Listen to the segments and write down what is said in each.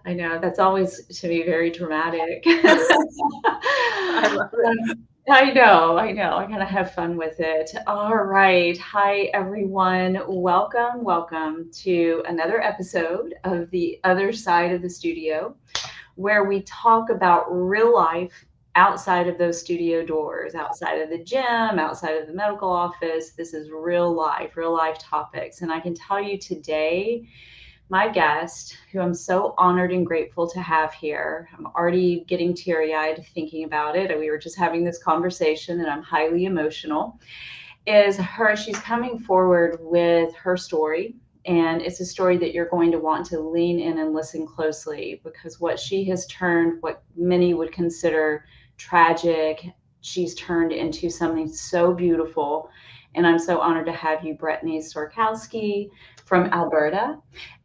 I know. That's always to be very dramatic. I love it. I know, I know. I kind of have fun with it. All right. Hi, everyone. Welcome, welcome to another episode of The Other Side of the Studio, where we talk about real life outside of those studio doors, outside of the gym, outside of the medical office. This is real life topics. And I can tell you today, my guest, who I'm so honored and grateful to have here. I'm already getting teary eyed thinking about it. We were just having this conversation and I'm highly emotional. Is her, she's coming forward with her story. And it's a story that you're going to want to lean in and listen closely because what she has turned, what many would consider tragic, she's turned into something so beautiful. And I'm so honored to have you, Brettany Sorokowsky from Alberta.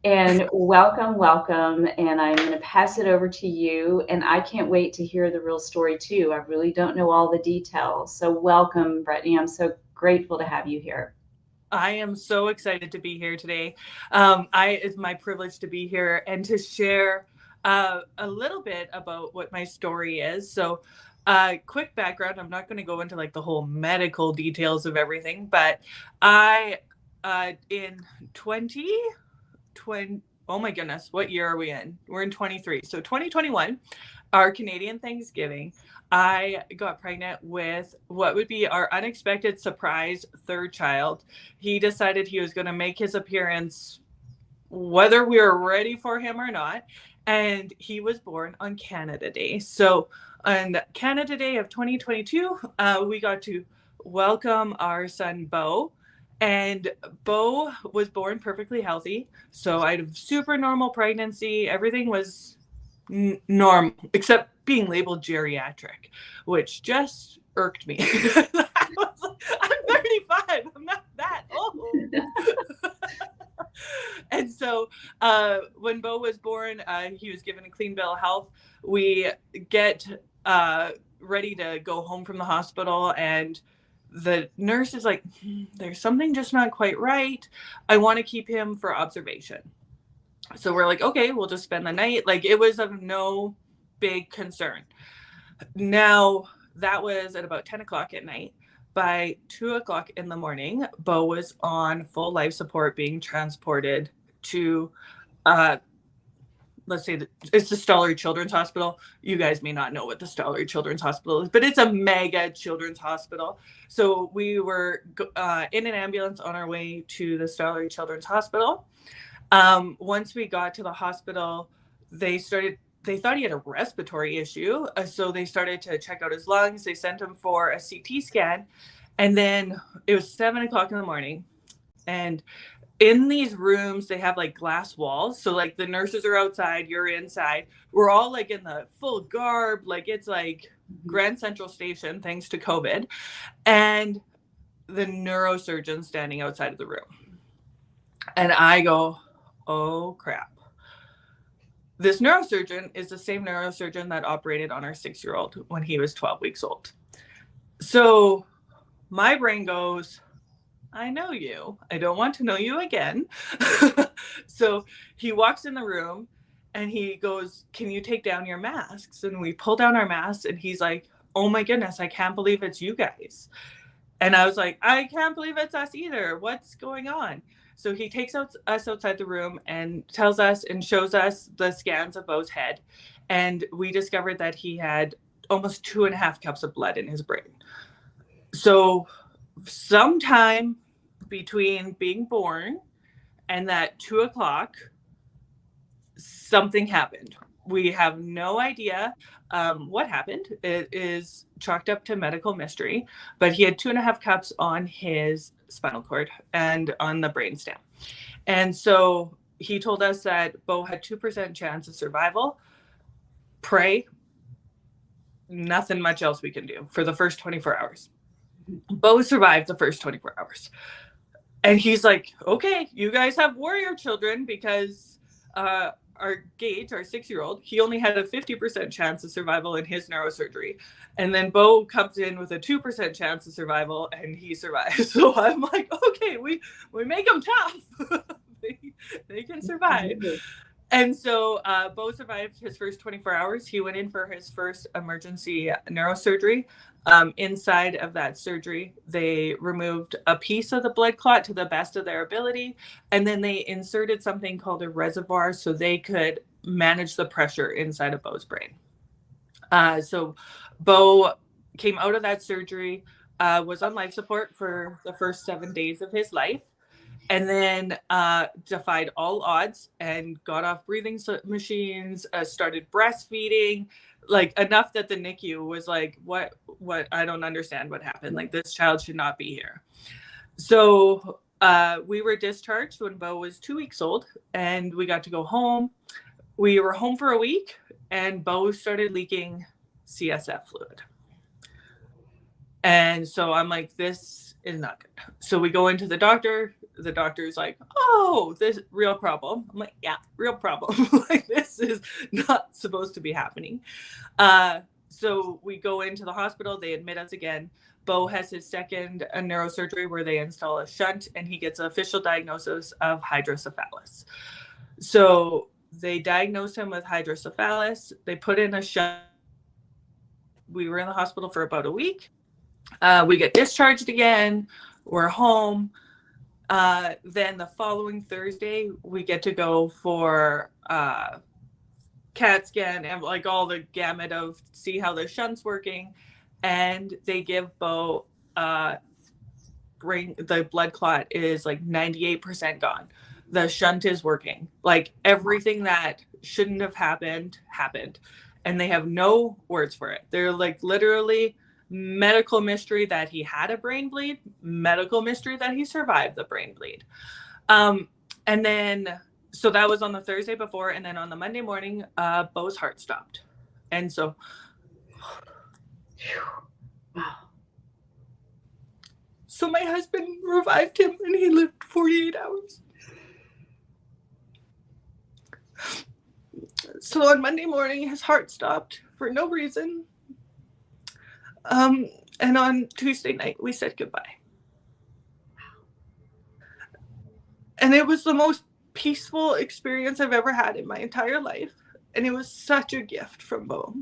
And welcome, welcome. And I'm going to pass it over to you. And I can't wait to hear the real story too. I really don't know all the details. So welcome, Brettany. I'm so grateful to have you here. I am so excited to be here today. It's my privilege to be here and to share a little bit about what my story is. So, quick background. I'm not going to go into like the whole medical details of everything, but I, in 2020, oh my goodness, what year are we in? We're in 23. So 2021, our Canadian Thanksgiving, I got pregnant with what would be our unexpected surprise third child. He decided he was going to make his appearance whether we were ready for him or not. And he was born on Canada Day. So on Canada Day of 2022, we got to welcome our son, Beau. And Beau was born perfectly healthy. So I had a super normal pregnancy. Everything was normal, except being labeled geriatric, which just irked me. I was like, I'm 35. I'm not that old. And so when Beau was born, he was given a clean bill of health. We get ready to go home from the hospital, and the nurse is like, there's something just not quite right. I want to keep him for observation. So we're like, okay, we'll just spend the night. Like, it was of no big concern. Now, that was at about 10 o'clock at night. By 2 o'clock in the morning, Beau was on full life support being transported to, let's say, it's the Stollery Children's Hospital. You guys may not know what the Stollery Children's Hospital is, but it's a mega children's hospital. So we were in an ambulance on our way to the Stollery Children's Hospital. Once we got to the hospital, they thought he had a respiratory issue. So they started to check out his lungs. They sent him for a CT scan. And then it was 7 o'clock in the morning. And in these rooms, they have like glass walls. So like the nurses are outside, you're inside. We're all like in the full garb. Like it's like Grand Central Station, thanks to COVID. And the neurosurgeon standing outside of the room. And I go, oh crap. This neurosurgeon is the same neurosurgeon that operated on our 6-year-old when he was 12 weeks old. So my brain goes, I know you. I don't want to know you again. So he walks in the room and he goes, can you take down your masks? And we pull down our masks and he's like, oh my goodness, I can't believe it's you guys. And I was like, I can't believe it's us either. What's going on? So he takes us outside the room and tells us and shows us the scans of Beau's head. And we discovered that he had almost 2.5 cups of blood in his brain. So sometime between being born and that 2 o'clock, something happened. We have no idea what happened. It is chalked up to medical mystery, but he had 2.5 cups on his spinal cord and on the brainstem. And so he told us that Beau had 2% chance of survival. Pray, nothing much else we can do for the first 24 hours. Beau survived the first 24 hours. And he's like, okay, you guys have warrior children because our Gage, our 6-year-old, he only had a 50% chance of survival in his neurosurgery. And then Beau comes in with a 2% chance of survival and he survives. So I'm like, okay, we make them tough. they can survive. And so Bo survived his first 24 hours. He went in for his first emergency neurosurgery. Inside of that surgery, they removed a piece of the blood clot to the best of their ability. And then they inserted something called a reservoir so they could manage the pressure inside of Bo's brain. So Bo came out of that surgery, was on life support for the first 7 days of his life, and then defied all odds and got off breathing machines, started breastfeeding, like enough that the NICU was like, what, I don't understand what happened. Like, this child should not be here. So we were discharged when Bo was 2 weeks old, and we got to go home. We were home for a week, and Bo started leaking CSF fluid. And so I'm like, this is not good. So we go into the doctor. The doctor's like, oh, this real problem. I'm like, yeah, real problem. Like, this is not supposed to be happening. So we go into the hospital. They admit us again. Bo has his second neurosurgery where they install a shunt, and he gets an official diagnosis of hydrocephalus. So they diagnosed him with hydrocephalus. They put in a shunt. We were in the hospital for about a week. We get discharged again. We're home. Then the following Thursday, we get to go for CAT scan and like all the gamut of see how the shunt's working. And they give Bo the blood clot is like 98% gone. The shunt is working. Like, everything that shouldn't have happened. And they have no words for it. They're like, literally, medical mystery that he had a brain bleed, medical mystery that he survived the brain bleed. And then, so that was on the Thursday before. And then on the Monday morning, Bo's heart stopped. And so, Wow. so my husband revived him, and he lived 48 hours. So on Monday morning, his heart stopped for no reason. And on Tuesday night, we said goodbye. And it was the most peaceful experience I've ever had in my entire life. And it was such a gift from Bo.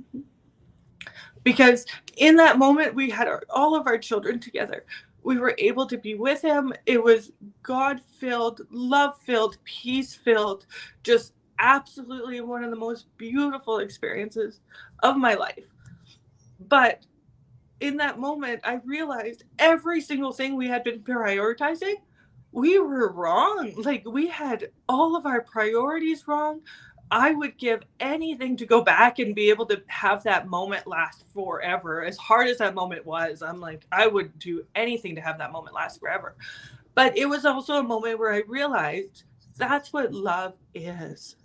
Because in that moment, we had all of our children together. We were able to be with him. It was God-filled, love-filled, peace-filled, just absolutely one of the most beautiful experiences of my life. But in that moment, I realized every single thing we had been prioritizing, we were wrong. Like, we had all of our priorities wrong. I would give anything to go back and be able to have that moment last forever. As hard as that moment was, I'm like, I would do anything to have that moment last forever. But it was also a moment where I realized that's what love is.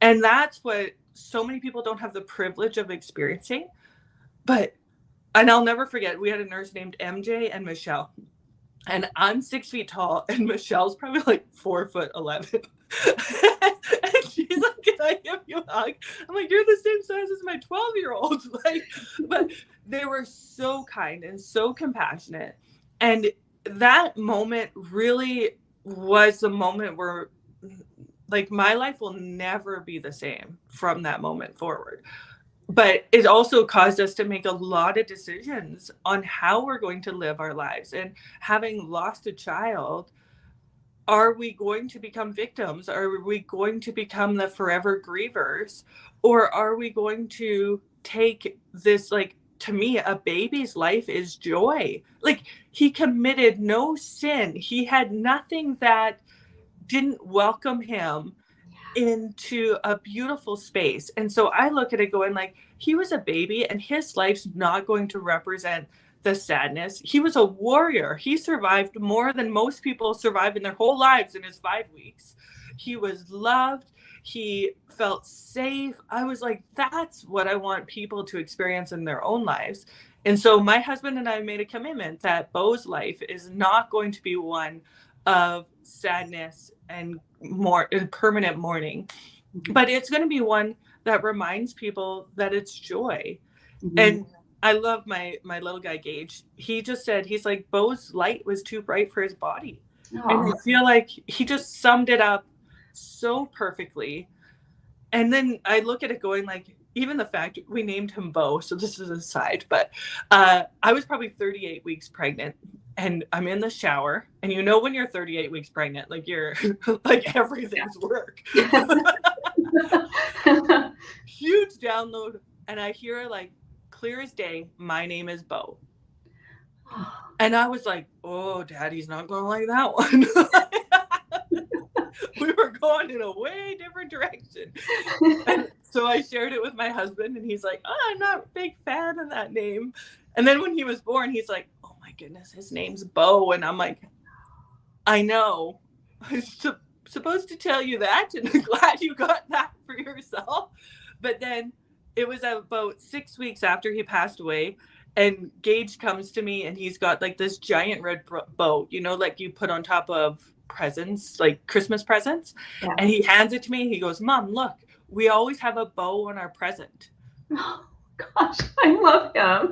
And that's what so many people don't have the privilege of experiencing. And I'll never forget, we had a nurse named MJ and Michelle. And I'm 6 feet tall, and Michelle's probably like 4'11". And she's like, can I give you a hug? I'm like, you're the same size as my 12-year-old. Like, but they were so kind and so compassionate. And that moment really was the moment where, like, my life will never be the same from that moment forward. But it also caused us to make a lot of decisions on how we're going to live our lives. And having lost a child, are we going to become victims? Are we going to become the forever grievers? Or are we going to take this, like, to me, a baby's life is joy. Like, he committed no sin. He had nothing that didn't welcome him into a beautiful space. And so I look at it going like, he was a baby, and his life's not going to represent the sadness. He was a warrior. He survived more than most people survive in their whole lives in his 5 weeks. He was loved. He felt safe. I was like, that's what I want people to experience in their own lives. And so my husband and I made a commitment that Bo's life is not going to be one of sadness and more permanent mourning, but it's going to be one that reminds people that it's joy. And I love my little guy Gage. He just said, he's like, Bo's light was too bright for his body. And I feel like he just summed it up so perfectly. And then I look at it going like, even the fact we named him Bo, so this is a side, but I was probably 38 weeks pregnant and I'm in the shower. And you know, when you're 38 weeks pregnant, like you're like everything's work. Huge download. And I hear like clear as day, my name is Bo. And I was like, oh, Daddy's not going to like that one. We were going in a way different direction. And so I shared it with my husband, and he's like, oh, I'm not a big fan of that name. And then when he was born, he's like, oh my goodness, his name's Bo. And I'm like, I know. I was supposed to tell you that, and I'm glad you got that for yourself. But then it was about 6 weeks after he passed away, and Gage comes to me, and he's got like this giant red bow, you know, like you put on top of presents, like Christmas presents. Yeah. And he hands it to me. He goes, Mom, look, we always have a bow on our present. Oh, gosh, I love him. Yeah.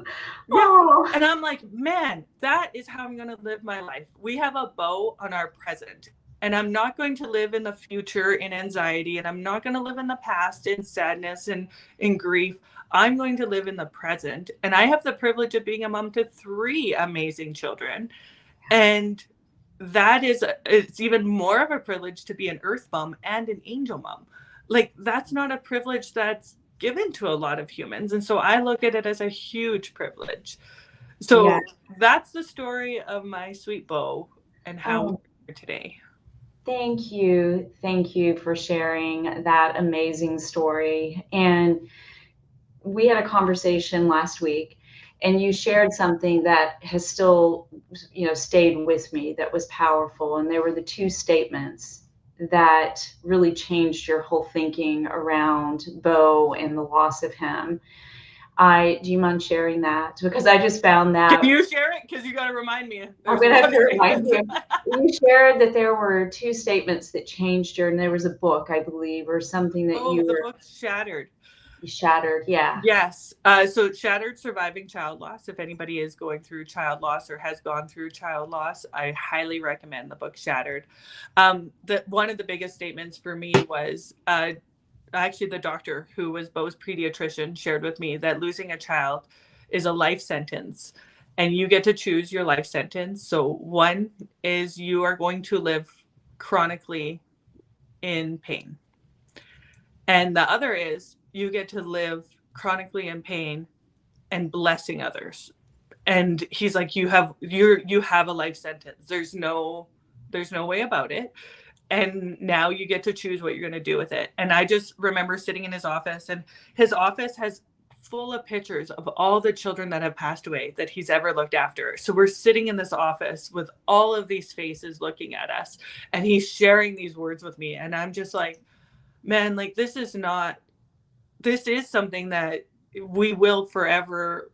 Oh. And I'm like, man, that is how I'm going to live my life. We have a bow on our present. And I'm not going to live in the future in anxiety. And I'm not going to live in the past in sadness and in grief. I'm going to live in the present. And I have the privilege of being a mom to 3 amazing children. And that is, it's even more of a privilege to be an earth mom and an angel mom. Like, that's not a privilege that's given to a lot of humans. And so I look at it as a huge privilege. So that's the story of my sweet Bo and how we're here today. Thank you. Thank you for sharing that amazing story. And we had a conversation last week, and you shared something that has still, stayed with me, that was powerful. And there were the 2 statements that really changed your whole thinking around Bo and the loss of him. Do you mind sharing that? Because I just found that. Can you share it? Because you got to remind me. I'm going to have to remind you. You shared that there were 2 statements that changed you, and there was a book, I believe, or something that the book Shattered. Shattered, yeah. Yes. So Shattered, Surviving Child Loss. If anybody is going through child loss or has gone through child loss, I highly recommend the book Shattered. One of the biggest statements for me was actually the doctor who was Bo's pediatrician shared with me that losing a child is a life sentence, and you get to choose your life sentence. So one is you are going to live chronically in pain. And the other is you get to live chronically in pain and blessing others. And he's like, you have a life sentence. There's no way about it. And now you get to choose what you're going to do with it. And I just remember sitting in his office, and his office has full of pictures of all the children that have passed away that he's ever looked after. So we're sitting in this office with all of these faces looking at us, and he's sharing these words with me. And I'm just like, man, like this is something that we will forever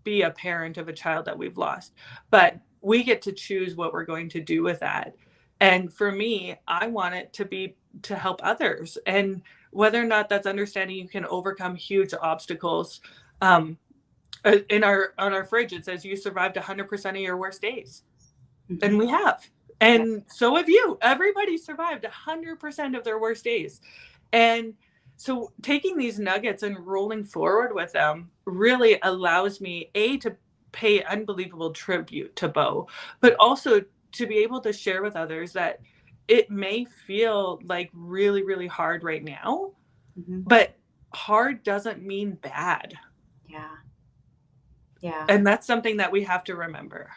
be a parent of a child that we've lost, but we get to choose what we're going to do with that. And for me, I want it to be to help others. And whether or not that's understanding you can overcome huge obstacles. On our fridge, it says you survived 100% of your worst days. Mm-hmm. And we have. And so have you. Everybody survived 100% of their worst days. And so taking these nuggets and rolling forward with them really allows me, to pay unbelievable tribute to Bo, but also to be able to share with others that it may feel like really, really hard right now, but hard doesn't mean bad. Yeah. Yeah. And that's something that we have to remember.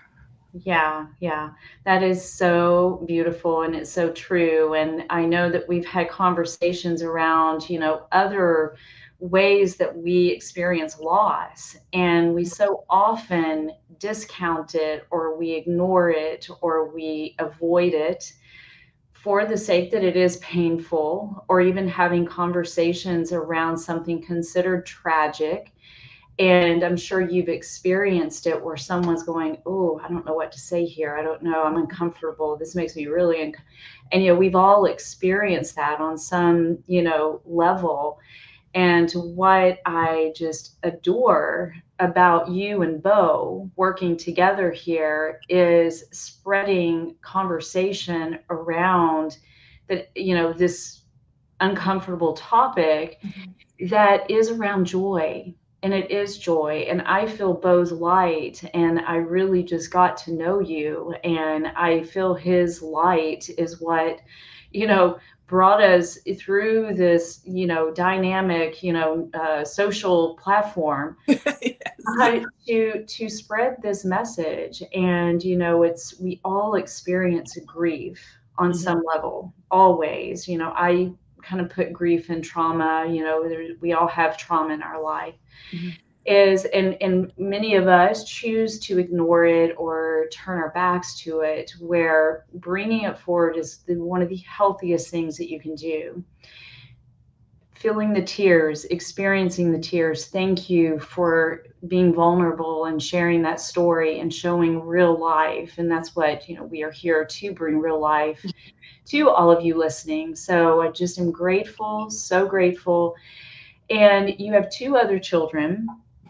Yeah. Yeah. That is so beautiful, and it's so true. And I know that we've had conversations around, other ways that we experience loss, and we so often discount it, or we ignore it, or we avoid it for the sake that it is painful, or even having conversations around something considered tragic. And I'm sure you've experienced it where someone's going, oh, I don't know what to say here. I don't know. I'm uncomfortable. This makes me really and we've all experienced that on some, level. And what I just adore about you and Bo working together here is spreading conversation around that, this uncomfortable topic that is around joy. And it is joy. And I feel Bo's light. And I really just got to know you. And I feel his light is what, you know, brought us through this, dynamic, social platform Yes. to spread this message. And we all experience grief on Mhm. some level, always. I kind of put grief and trauma. We all have trauma in our life. Mhm. Is and many of us choose to ignore it or turn our backs to it, where bringing it forward is one of the healthiest things that you can do. Feeling the tears, experiencing the tears. Thank you for being vulnerable and sharing that story and showing real life. And that's what, we are here to bring real life to all of you listening. So I just am grateful, so grateful. And you have two other children.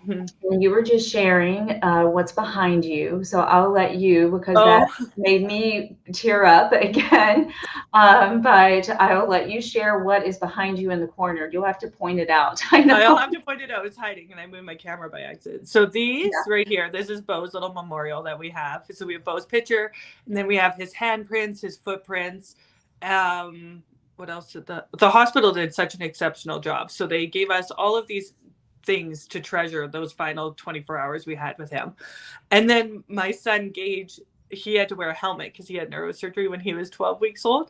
Mhm. And you were just sharing what's behind you. So I'll let you, because that Oh, made me tear up again. But I'll let you share what is behind you in the corner. You'll have to point it out. I I'll know. have to point it out. It's hiding, and I moved my camera by accident. So these right here, this is Bo's little memorial that we have. So we have Bo's picture, and then we have his handprints, his footprints. What else did the hospital did such an exceptional job? So they gave us all of these things to treasure those final 24 hours we had with him. And then my son Gage, he had to wear a helmet because he had neurosurgery when he was 12 weeks old.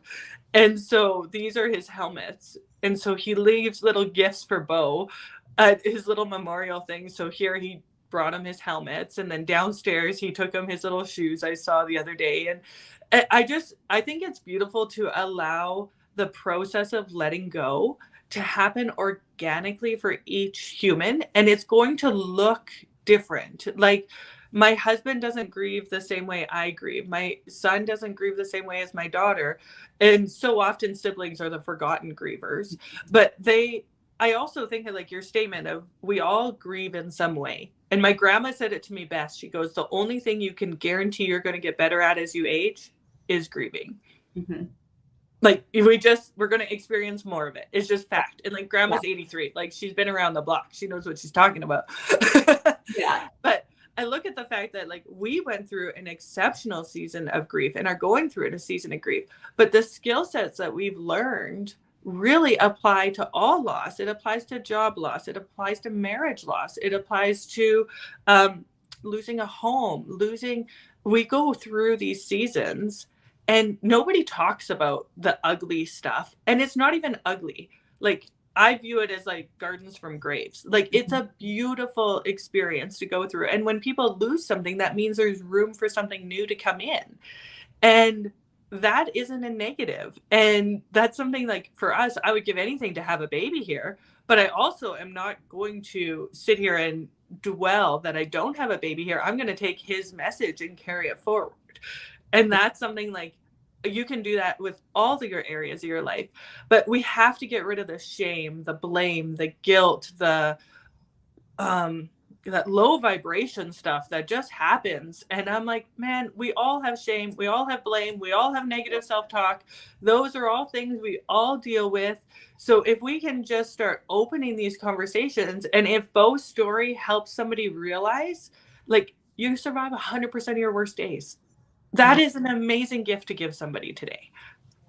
And so these are his helmets. And so he leaves little gifts for Bo at his little memorial thing. So here he brought him his helmets, and then downstairs he took him his little shoes I saw the other day. And I think it's beautiful to allow the process of letting go to happen organically for each human, and it's going to look different. Like, my husband doesn't grieve the same way I grieve. My son doesn't grieve the same way as my daughter. And so often siblings are the forgotten grievers. But I also think of like your statement of we all grieve in some way. And my grandma said it to me best. She goes, the only thing you can guarantee you're going to get better at as you age is grieving. Mhm. Like, we're going to experience more of it. It's just fact. And like, Yeah. grandma's 83. Like, she's been around the block. She knows what she's talking about. Yeah. But I look at the fact that like we went through an exceptional season of grief and are going through a season of grief, but the skill sets that we've learned really apply to all loss. It applies to job loss. It applies to marriage loss. It applies to um, losing a home, we go through these seasons and nobody talks about the ugly stuff. And it's not even ugly. Like, I view it as like gardens from graves. Like, it's a beautiful experience to go through. And when people lose something, that means there's room for something new to come in. And that isn't a negative. And that's something like for us, I would give anything to have a baby here. But I also am not going to sit here and dwell that I don't have a baby here. I'm going to take his message and carry it forward. And that's something like you can do that with all of your areas of your life. But we have to get rid of the shame, the blame, the guilt, the um that low vibration stuff that just happens. And I'm like, man, we all have shame, we all have blame, we all have negative self-talk. Those are all things we all deal with. So if we can just start opening these conversations, and if Bo's story helps somebody realize like you survive 100% of your worst days, that is an amazing gift to give somebody today.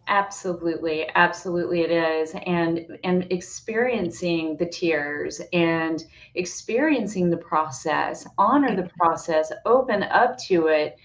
Absolutely, absolutely it is. And experiencing the tears and experiencing the process, honor the process, open up to it,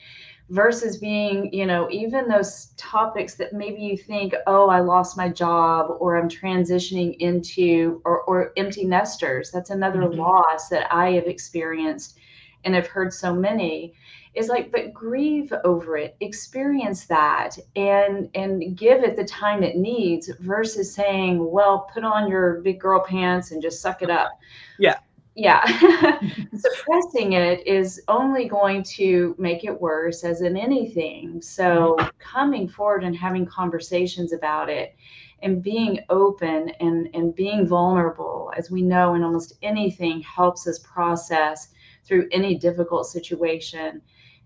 versus being, even those topics that maybe you think, oh, I lost my job, or I'm transitioning into, or empty nesters. That's another Mhm. loss that I have experienced and have heard so many. Is like, but grieve over it, experience that, and give it the time it needs, versus saying, well, put on your big girl pants and just suck it up. Yeah. Yeah. Suppressing it is only going to make it worse, as in anything. Mhm. So coming forward and having conversations about it, and being open and being vulnerable, as we know in almost anything, helps us process through any difficult situation.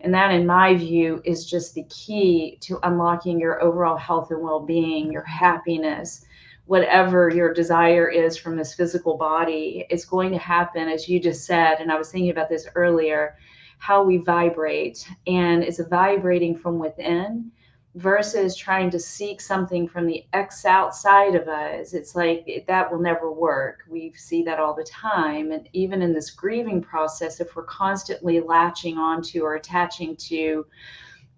And that, in my view, is just the key to unlocking your overall health and well-being, your happiness, whatever your desire is from this physical body, it's going to happen, as you just said. And I was thinking about this earlier, how we vibrate, and it's vibrating from within versus trying to seek something from the outside of us. It's like that will never work. We see that all the time. And even in this grieving process, if we're constantly latching onto or attaching to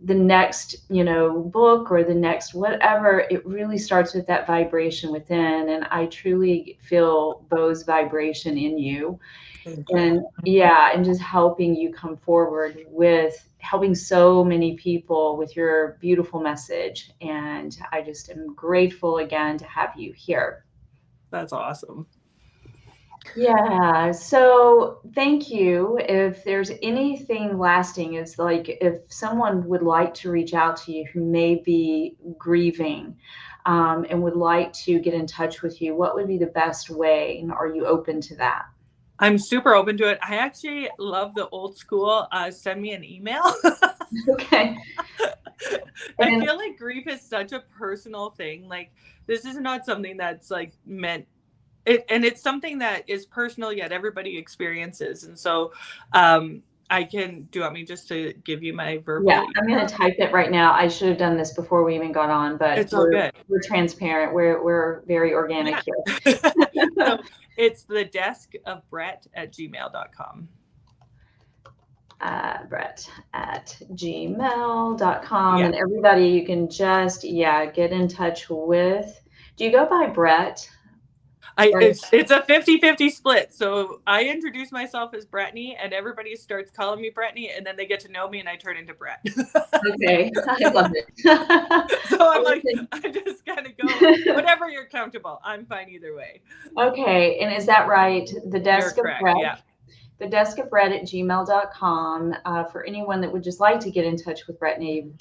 the next, book or the next whatever, it really starts with that vibration within. And I truly feel Bo's vibration in you. Thank you. And yeah, and just helping you come forward with helping so many people with your beautiful message. And I just am grateful again to have you here. That's awesome. Yeah, so thank you. If there's anything lasting, is like if someone would like to reach out to you who may be grieving, and would like to get in touch with you, what would be the best way? And are you open to that? I'm super open to it. I actually love the old school. Send me an email. Okay. I And feel like grief is such a personal thing. Like, this is not something that's like meant it, and it's something that is personal, yet everybody experiences. And so, I can, do you want me just to give you my yeah, verbal I'm going email? to type it right now. I should have done this before we even got on, but It's all good. we're transparent. We're very organic Yeah. here. So it's the desk of Brett at gmail.com. Brett at gmail.com. Yeah. And everybody, you can just, yeah, get in touch with. Do you go by Brett? Or, It's a 50-50 split. So I introduce myself as Brettany, and everybody starts calling me Brettany, and then they get to know me and I turn into Brett. okay, I love it. So I'm like, I just kind of go, whatever you're comfortable. I'm fine either way. Okay, and is that right? The You're desk of correct. Brett. Yeah. The desk of Brett at gmail.com, for anyone that would just like to get in touch with Brettany,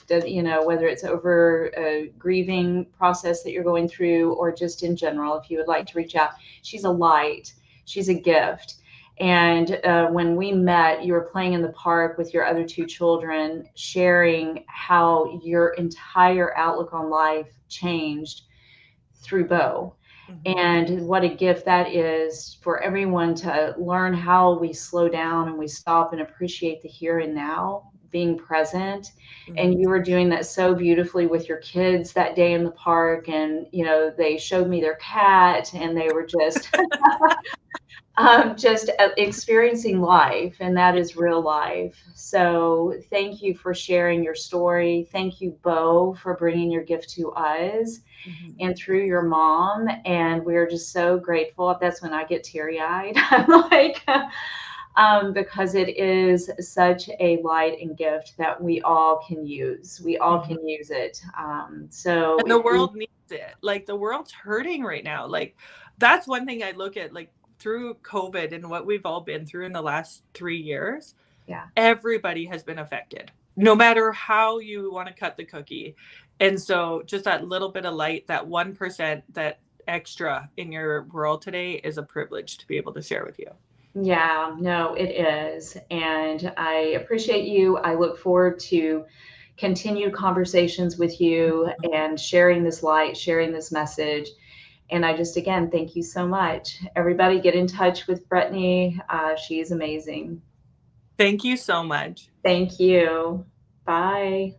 whether it's over a grieving process that you're going through or just in general, if you would like to reach out. She's a light, she's a gift. And when we met, you were playing in the park with your other two children, sharing how your entire outlook on life changed through Bo. Mm-hmm. And what a gift that is for everyone to learn how we slow down and we stop and appreciate the here and now, being present. And Mm-hmm. you were doing that so beautifully with your kids that day in the park. And, they showed me their cat and they were just experiencing life, and that is real life. So thank you for sharing your story. Thank you, Bo, for bringing your gift to us Mm-hmm. and through your mom. And we're just so grateful. That's when I get teary eyed. I'm like, because it is such a light and gift that we all can use. We all Mm-hmm. can use it. So And the if we, world needs it. Like, the world's hurting right now. Like, that's one thing I look at, like, through COVID and what we've all been through in the last 3 years. yeah. Everybody has been affected, no matter how you want to cut the cookie. And so just that little bit of light, that 1%, that extra in your world today is a privilege to be able to share with you. Yeah, no, it is. And I appreciate you. I look forward to continued conversations with you and sharing this light, sharing this message. And I just, again, thank you so much. Everybody get in touch with Brettany. She's amazing. Thank you so much. Thank you. Bye.